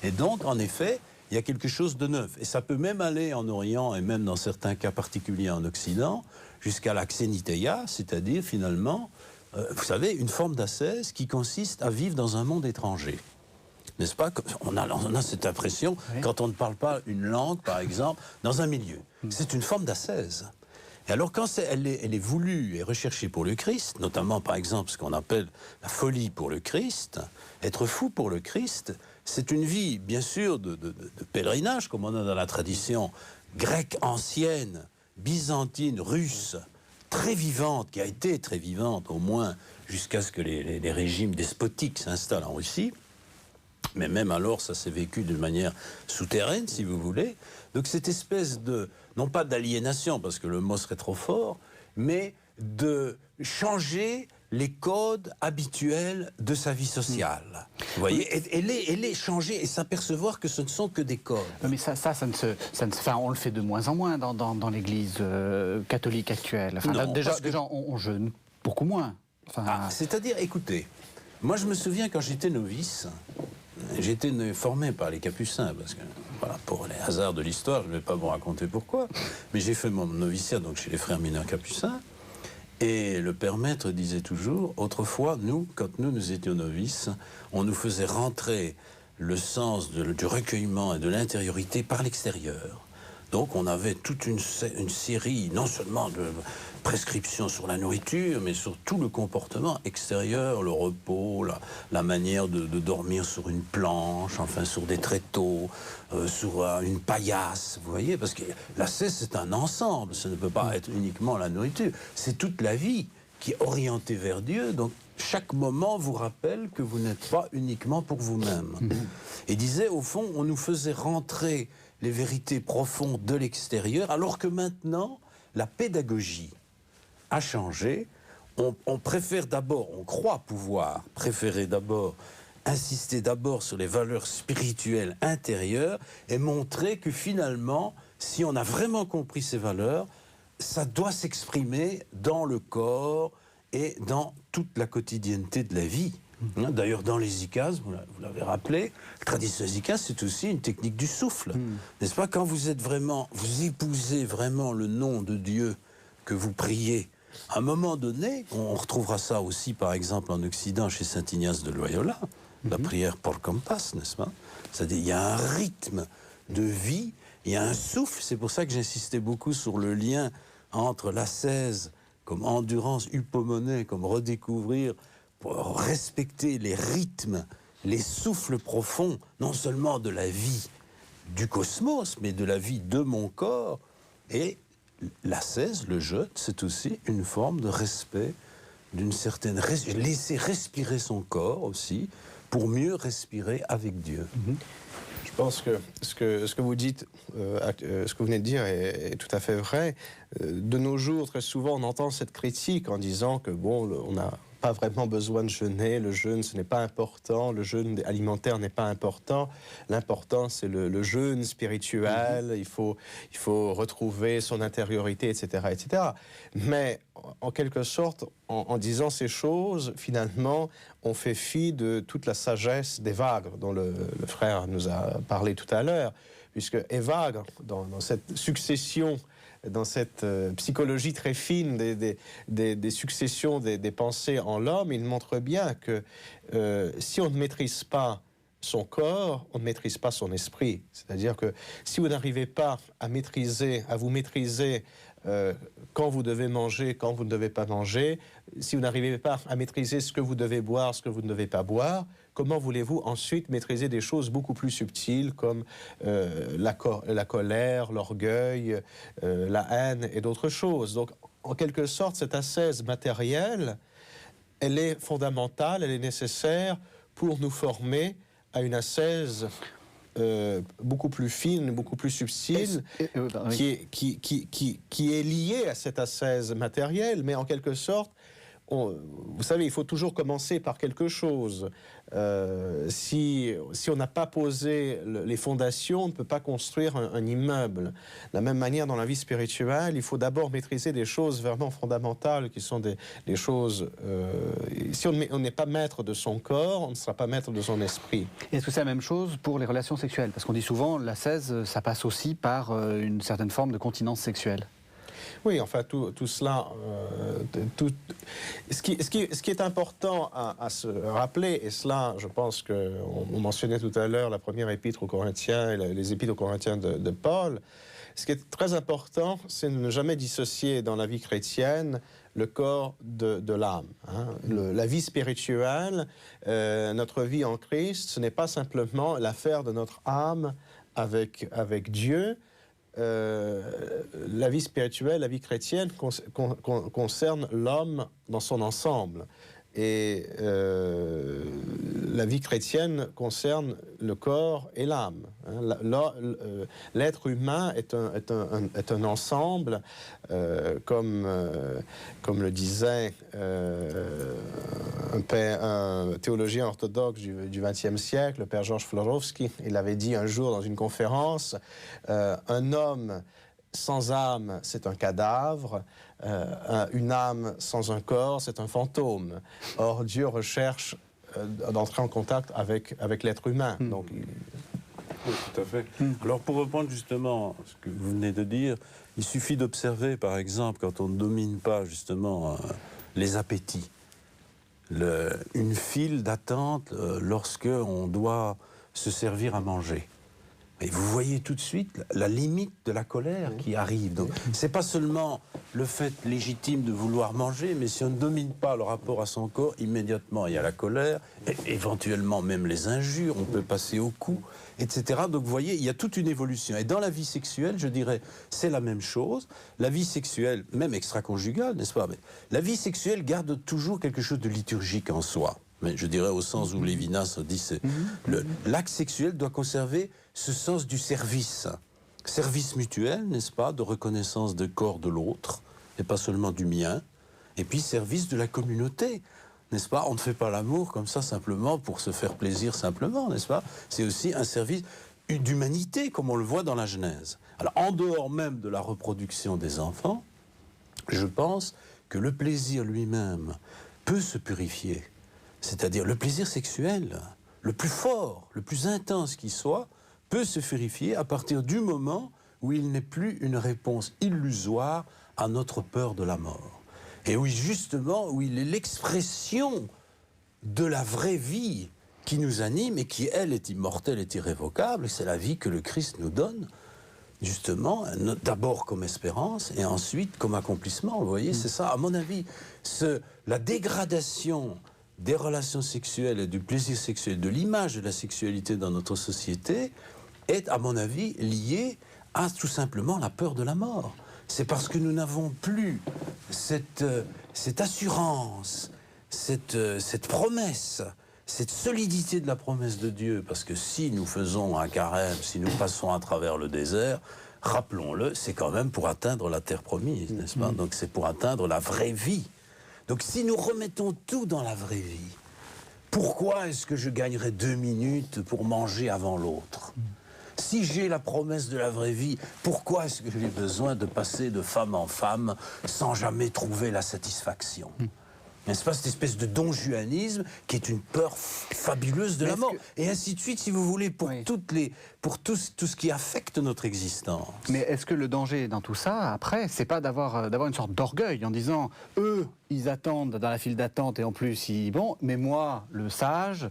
et donc en effet, il y a quelque chose de neuf. Et ça peut même aller en Orient, et même dans certains cas particuliers en Occident, jusqu'à la xénithèia, c'est-à-dire finalement, vous savez, une forme d'ascèse qui consiste à vivre dans un monde étranger. N'est-ce pas? On a cette impression, quand on ne parle pas une langue, par exemple, dans un milieu. C'est une forme d'ascèse. Et alors, quand elle est voulue et recherchée pour le Christ, notamment, par exemple, ce qu'on appelle la folie pour le Christ, être fou pour le Christ, c'est une vie, bien sûr, de pèlerinage, comme on a dans la tradition grecque ancienne, byzantine, russe, très vivante, qui a été très vivante, au moins jusqu'à ce que les régimes despotiques s'installent en Russie. Mais même alors, ça s'est vécu d'une manière souterraine, si vous voulez. Donc cette espèce non pas d'aliénation, parce que le mot serait trop fort, mais de changer les codes habituels de sa vie sociale. Vous voyez, et les changer et s'apercevoir que ce ne sont que des codes. Mais ça on le fait de moins en moins dans l'Église catholique actuelle. Enfin, non, déjà, on jeûne beaucoup moins. Enfin, c'est-à-dire, écoutez, moi je me souviens quand j'étais novice, j'étais formé par les Capucins, parce que, voilà, pour les hasards de l'histoire, je ne vais pas vous raconter pourquoi, mais j'ai fait mon noviciat donc chez les frères mineurs Capucins, et le père maître disait toujours, autrefois, quand nous étions novices, on nous faisait rentrer le sens du recueillement et de l'intériorité par l'extérieur. Donc on avait toute une série, non seulement de prescriptions sur la nourriture, mais sur tout le comportement extérieur, le repos, la manière de dormir sur une planche, enfin sur des tréteaux, sur une paillasse, vous voyez, parce que l'ascèse c'est un ensemble, ça ne peut pas être uniquement la nourriture, c'est toute la vie qui est orientée vers Dieu, donc chaque moment vous rappelle que vous n'êtes pas uniquement pour vous-même. Et disait, au fond, on nous faisait rentrer les vérités profondes de l'extérieur, alors que maintenant, la pédagogie a changé. On préfère d'abord, on croit pouvoir préférer d'abord, insister d'abord sur les valeurs spirituelles intérieures et montrer que finalement, si on a vraiment compris ces valeurs, ça doit s'exprimer dans le corps et dans toute la quotidienneté de la vie. D'ailleurs, dans les icazes, vous l'avez rappelé, la tradition des icazes, c'est aussi une technique du souffle. N'est-ce pas? Quand vous épousez vraiment le nom de Dieu que vous priez, à un moment donné, on retrouvera ça aussi, par exemple, en Occident, chez saint Ignace de Loyola, la prière por compas, n'est-ce pas? C'est-à-dire, il y a un rythme de vie, il y a un souffle. C'est pour ça que j'insistais beaucoup sur le lien entre l'ascèse comme endurance, hypomonée, comme redécouvrir, pour respecter les rythmes, les souffles profonds, non seulement de la vie du cosmos, mais de la vie de mon corps. Et l'ascèse, le jeûne, c'est aussi une forme de respect, d'une certaine... laisser respirer son corps aussi, pour mieux respirer avec Dieu. pense que ce que vous dites, ce que vous venez de dire est tout à fait vrai. De nos jours, très souvent, on entend cette critique en disant que bon, on n'a pas vraiment besoin de jeûner, le jeûne ce n'est pas important, le jeûne alimentaire n'est pas important, l'important c'est le jeûne spirituel, il faut retrouver son intériorité, etc., etc. Mais en quelque sorte, en disant ces choses, finalement, on fait fi de toute la sagesse d'Evagre, dont le frère nous a parlé tout à l'heure, puisque Evagre, dans cette succession, dans cette psychologie très fine des successions des pensées en l'homme, il montre bien que si on ne maîtrise pas son corps, on ne maîtrise pas son esprit. C'est-à-dire que si vous n'arrivez pas à vous maîtriser quand vous devez manger, quand vous ne devez pas manger, si vous n'arrivez pas à maîtriser ce que vous devez boire, ce que vous ne devez pas boire, comment voulez-vous ensuite maîtriser des choses beaucoup plus subtiles comme la colère, l'orgueil, la haine et d'autres choses. Donc, en quelque sorte, cette ascèse matérielle, elle est fondamentale, elle est nécessaire pour nous former à une ascèse beaucoup plus fine, beaucoup plus subtile, qui est liée à cette ascèse matérielle, mais en quelque sorte, vous savez, il faut toujours commencer par quelque chose. Si on n'a pas posé les fondations, on ne peut pas construire un immeuble. De la même manière, dans la vie spirituelle, il faut d'abord maîtriser des choses vraiment fondamentales, qui sont des choses... si on n'est pas maître de son corps, on ne sera pas maître de son esprit. Est-ce que c'est la même chose pour les relations sexuelles? Parce qu'on dit souvent, l'ascèse, ça passe aussi par une certaine forme de continence sexuelle. Oui, enfin, tout cela... Ce qui est important à se rappeler, et cela, je pense qu'on mentionnait tout à l'heure la première épître aux Corinthiens et les épîtres aux Corinthiens de Paul, ce qui est très important, c'est de ne jamais dissocier dans la vie chrétienne le corps de l'âme. Hein. La vie spirituelle, notre vie en Christ, ce n'est pas simplement l'affaire de notre âme avec Dieu. La vie spirituelle, la vie chrétienne concerne l'homme dans son ensemble. Et la vie chrétienne concerne le corps et l'âme. L'être humain est un ensemble, comme le disait un théologien orthodoxe du XXe siècle, le père Georges Florovski. Il avait dit un jour dans une conférence, un homme sans âme, c'est un cadavre. Une âme sans un corps, c'est un fantôme. Or, Dieu recherche d'entrer en contact avec l'être humain. Donc, oui, tout à fait. Alors, pour reprendre justement ce que vous venez de dire, il suffit d'observer, par exemple, quand on ne domine pas justement les appétits, une file d'attente lorsque on doit se servir à manger. Et vous voyez tout de suite la limite de la colère qui arrive. Donc, c'est pas seulement le fait légitime de vouloir manger, mais si on ne domine pas le rapport à son corps, immédiatement il y a la colère, et éventuellement même les injures, on peut passer au coup, etc. Donc vous voyez, il y a toute une évolution. Et dans la vie sexuelle, je dirais, c'est la même chose. La vie sexuelle, même extra-conjugale, n'est-ce pas? Mais la vie sexuelle garde toujours quelque chose de liturgique en soi. Mais je dirais au sens où Lévinas dit l'acte sexuel doit conserver ce sens du service. Service mutuel, n'est-ce pas, de reconnaissance du corps de l'autre, et pas seulement du mien. Et puis service de la communauté, n'est-ce pas? On ne fait pas l'amour comme ça simplement pour se faire plaisir simplement, n'est-ce pas? C'est aussi un service d'humanité, comme on le voit dans la Genèse. Alors, en dehors même de la reproduction des enfants, je pense que le plaisir lui-même peut se purifier. C'est-à-dire le plaisir sexuel, le plus fort, le plus intense qui soit, peut se purifier à partir du moment où il n'est plus une réponse illusoire à notre peur de la mort. Et où justement, où il est l'expression de la vraie vie qui nous anime et qui, elle, est immortelle, est irrévocable. C'est la vie que le Christ nous donne, justement, d'abord comme espérance et ensuite comme accomplissement. Vous voyez, c'est ça, à mon avis, la dégradation des relations sexuelles et du plaisir sexuel, de l'image de la sexualité dans notre société, est, à mon avis, liée à tout simplement la peur de la mort. C'est parce que nous n'avons plus cette assurance, cette promesse cette solidité de la promesse de Dieu, parce que si nous faisons un carême, si nous passons à travers le désert, rappelons-le, c'est quand même pour atteindre la terre promise, n'est-ce pas? Donc c'est pour atteindre la vraie vie. Donc si nous remettons tout dans la vraie vie, pourquoi est-ce que je gagnerais 2 minutes pour manger avant l'autre? Si j'ai la promesse de la vraie vie, pourquoi est-ce que j'ai besoin de passer de femme en femme sans jamais trouver la satisfaction? N'est-ce pas, cette espèce de donjuanisme qui est une peur fabuleuse de la mort. Et ainsi de suite, si vous voulez, pour tout ce qui affecte notre existence. Mais est-ce que le danger dans tout ça, après, c'est pas d'avoir une sorte d'orgueil en disant, eux, ils attendent dans la file d'attente et en plus, bon, mais moi, le sage,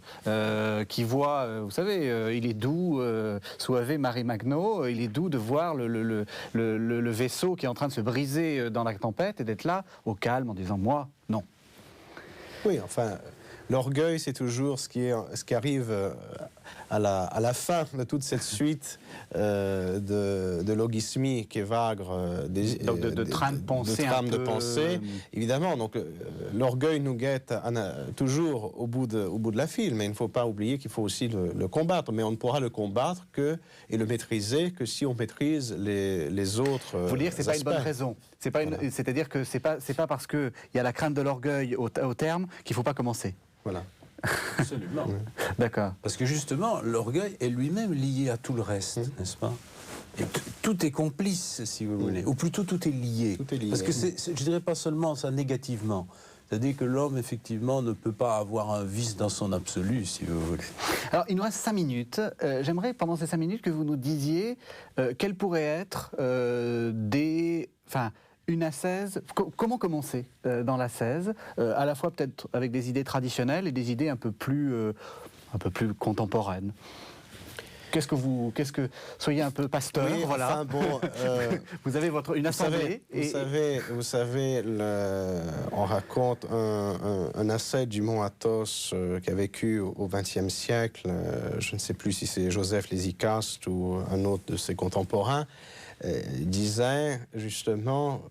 qui voit, vous savez, il est doux, Suave Mari Magno, il est doux de voir le vaisseau qui est en train de se briser dans la tempête et d'être là, au calme, en disant, moi, non. Oui, enfin, l'orgueil, c'est toujours ce qui arrive à la fin de toute cette suite de logismie qui évagre de trames de pensée. Évidemment, donc l'orgueil nous guette toujours au bout de la file, mais il ne faut pas oublier qu'il faut aussi le combattre. Mais on ne pourra le combattre et le maîtriser que si on maîtrise les autres. Vous dire que c'est pas une bonne raison. C'est-à-dire que c'est pas parce qu'il y a la crainte de l'orgueil au terme qu'il ne faut pas commencer. Voilà. Absolument. D'accord. Parce que justement, l'orgueil est lui-même lié à tout le reste, n'est-ce pas? Et tout est complice, si vous voulez. Ou plutôt, tout est lié. Tout est lié. Parce que je dirais pas seulement ça négativement. C'est-à-dire que l'homme, effectivement, ne peut pas avoir un vice dans son absolu, si vous voulez. Alors, il nous reste 5 minutes. J'aimerais, pendant ces 5 minutes, que vous nous disiez quelles pourraient être une ascèse, comment commencer dans l'ascèse, à la fois peut-être avec des idées traditionnelles et des idées un peu plus contemporaines. Soyez un peu pasteur, oui, voilà. Enfin, bon, vous avez une assemblée. Vous savez, on raconte un ascète du mont Athos qui a vécu au XXe siècle. Je ne sais plus si c'est Joseph Lésicaste ou un autre de ses contemporains. Disait justement,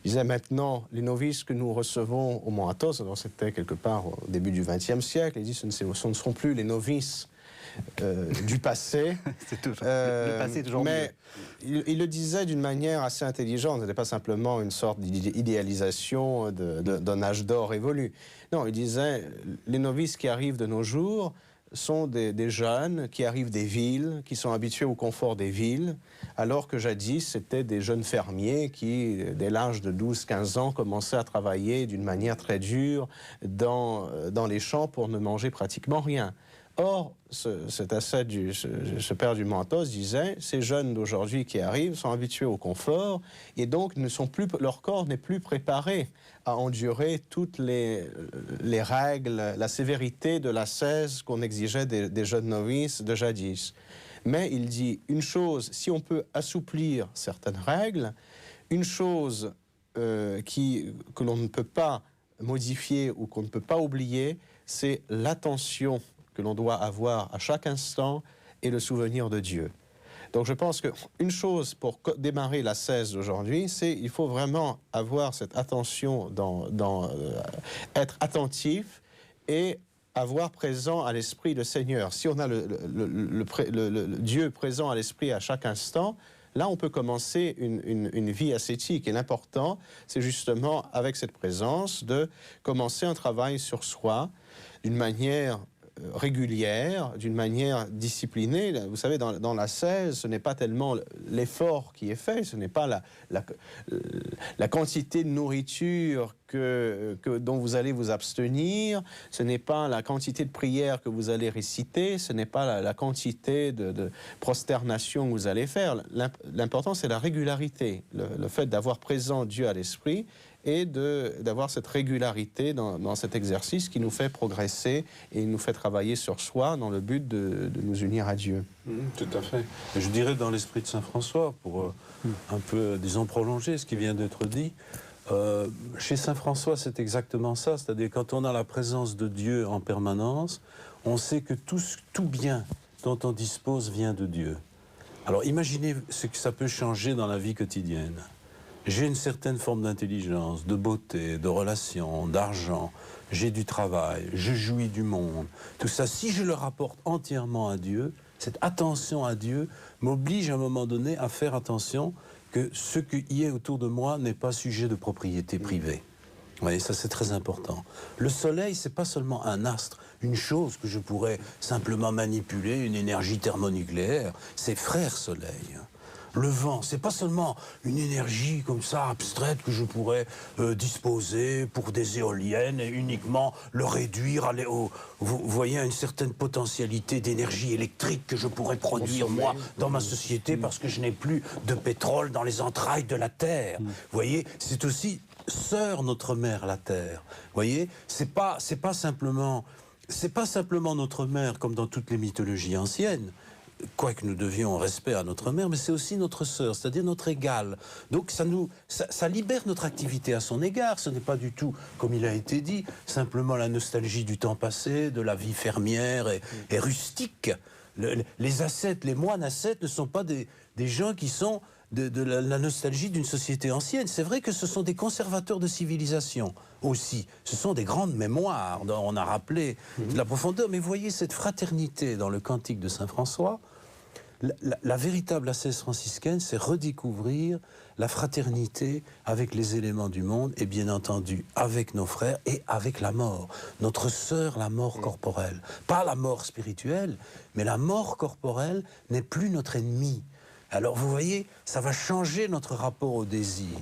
maintenant, les novices que nous recevons au Mont Athos, alors c'était quelque part au début du XXe siècle, il dit ce ne seront plus les novices du passé. Le passé est toujours mais mieux. Il le disait d'une manière assez intelligente, ce n'était pas simplement une sorte d'idéalisation d'un âge d'or évolu. Non, il disait, les novices qui arrivent de nos jours sont des jeunes qui arrivent des villes, qui sont habitués au confort des villes, alors que jadis, c'était des jeunes fermiers qui, dès l'âge de 12-15 ans, commençaient à travailler d'une manière très dure dans les champs pour ne manger pratiquement rien. Or, cet ascète, ce père du Mont Athos disait, ces jeunes d'aujourd'hui qui arrivent sont habitués au confort et donc leur corps n'est plus préparé à endurer toutes les règles, la sévérité de l'ascèse qu'on exigeait des jeunes novices de jadis. Mais il dit une chose, si on peut assouplir certaines règles, une chose que l'on ne peut pas modifier ou qu'on ne peut pas oublier, c'est l'attention que l'on doit avoir à chaque instant et le souvenir de Dieu. Donc je pense qu'une chose pour démarrer l'ascèse d'aujourd'hui, c'est qu'il faut vraiment avoir cette attention, être attentif et avoir présent à l'esprit le Seigneur. Si on a le Dieu présent à l'esprit à chaque instant, là on peut commencer une vie ascétique. Et l'important, c'est justement avec cette présence de commencer un travail sur soi d'une manière régulière, d'une manière disciplinée. Vous savez, dans l'ascèse, ce n'est pas tellement l'effort qui est fait, ce n'est pas la quantité de nourriture dont vous allez vous abstenir, ce n'est pas la quantité de prières que vous allez réciter, ce n'est pas la quantité de prosternation que vous allez faire. L'important, c'est la régularité, le fait d'avoir présent Dieu à l'esprit et d'avoir cette régularité dans cet exercice qui nous fait progresser et nous fait travailler sur soi dans le but de nous unir à Dieu. Tout à fait. Et je dirais dans l'esprit de Saint François, pour un peu, disons, prolonger ce qui vient d'être dit, chez Saint François, c'est exactement ça, c'est-à-dire quand on a la présence de Dieu en permanence, on sait que tout bien dont on dispose vient de Dieu. Alors imaginez ce que ça peut changer dans la vie quotidienne. j'ai une certaine forme d'intelligence, de beauté, de relations, d'argent, j'ai du travail, je jouis du monde. Tout ça, si je le rapporte entièrement à Dieu, cette attention à Dieu m'oblige à un moment donné à faire attention que ce qui est autour de moi n'est pas sujet de propriété privée. Vous voyez, ça c'est très important. Le soleil, c'est pas seulement un astre, une chose que je pourrais simplement manipuler, une énergie thermonucléaire, c'est frère soleil. Le vent, c'est pas seulement une énergie comme ça, abstraite, que je pourrais disposer pour des éoliennes et uniquement le réduire à vous voyez, à une certaine potentialité d'énergie électrique que je pourrais produire, moi, dans ma société, parce que je n'ai plus de pétrole dans les entrailles de la Terre. Vous voyez, c'est aussi sœur notre mère, la Terre. Vous voyez, c'est pas simplement notre mère comme dans toutes les mythologies anciennes, quoique nous devions respect à notre mère, mais c'est aussi notre sœur, c'est-à-dire notre égale. Donc ça libère notre activité à son égard. Ce n'est pas du tout, comme il a été dit, simplement la nostalgie du temps passé, de la vie fermière et rustique. Les ascètes, les moines ascètes ne sont pas des gens qui sont de la nostalgie d'une société ancienne. C'est vrai que ce sont des conservateurs de civilisation aussi. Ce sont des grandes mémoires. On a rappelé de la profondeur. Mais voyez cette fraternité dans le cantique de Saint François. La véritable ascèse franciscaine, c'est redécouvrir la fraternité avec les éléments du monde et bien entendu avec nos frères et avec la mort. Notre sœur, la mort corporelle. Pas la mort spirituelle, mais la mort corporelle n'est plus notre ennemi. Alors vous voyez, ça va changer notre rapport au désir.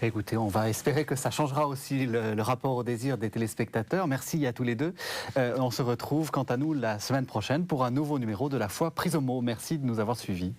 Écoutez, on va espérer que ça changera aussi le rapport au désir des téléspectateurs. Merci à tous les deux. On se retrouve quant à nous la semaine prochaine pour un nouveau numéro de La Foi prise au mot. Merci de nous avoir suivis.